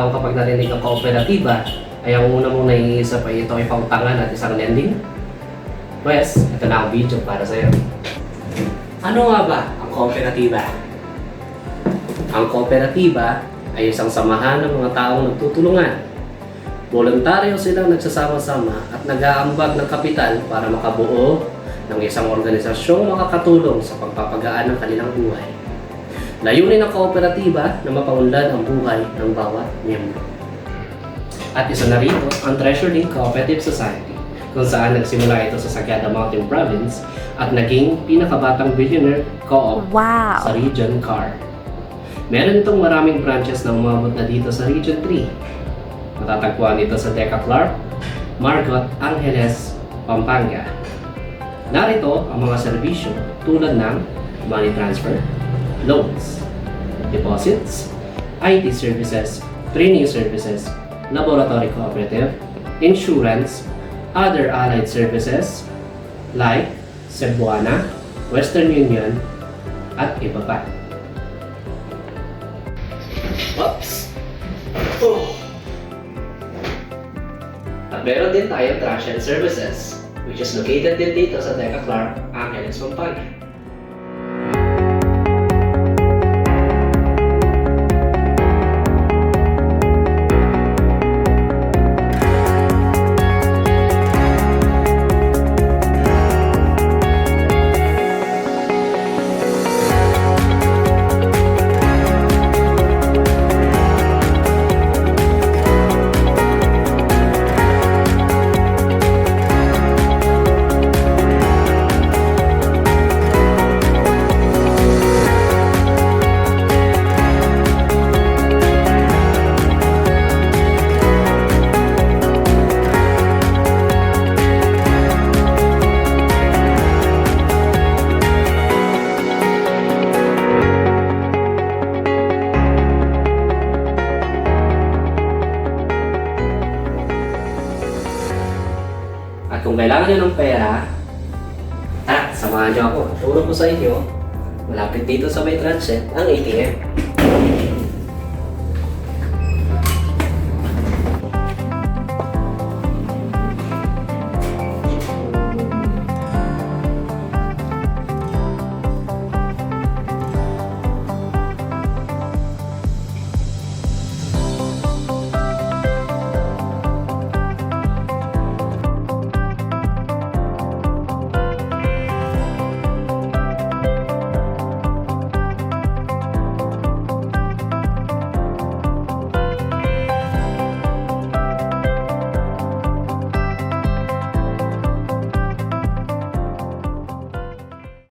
tao kapag narinig ang kooperatiba, ay ang una mong naiisip ay ito ay pautangan at isang lending? Pues, ito na ang video para sa'yo. Ano nga ba ang kooperatiba? Ang kooperatiba ay isang samahan ng mga taong nagtutulungan. Voluntaryo silang nagsasama-sama at nag-aambag ng kapital para makabuo ng isang organisasyong makakatulong sa pagpapagaan ng kanilang buhay. Layunin ng kooperatiba na mapaunlad ang buhay ng bawat miyembro. At isa na rito ang Treasure Link Cooperative Society, kung saan nagsimula ito sa Sagada Mountain Province at naging pinakabatang billionaire co-op sa Region CAR. Meron itong maraming branches na umabot na dito sa Region 3. Matatagpuan dito sa Deca Clark, Margot, Angeles, Pampanga. Narito ang mga serbisyo tulad ng money transfer, loans, deposits, IT services, training services, laboratory cooperative, insurance, other allied services like Cebuana, Western Union, at iba pa. Oops! At meron din tayong trash and services, which is located din dito sa Deca Clark, Angeles, Pampanga. At kung kailangan nyo ng pera, samahan nyo ako. Turo ko sa inyo, malapit dito sa may transit, ang ATM.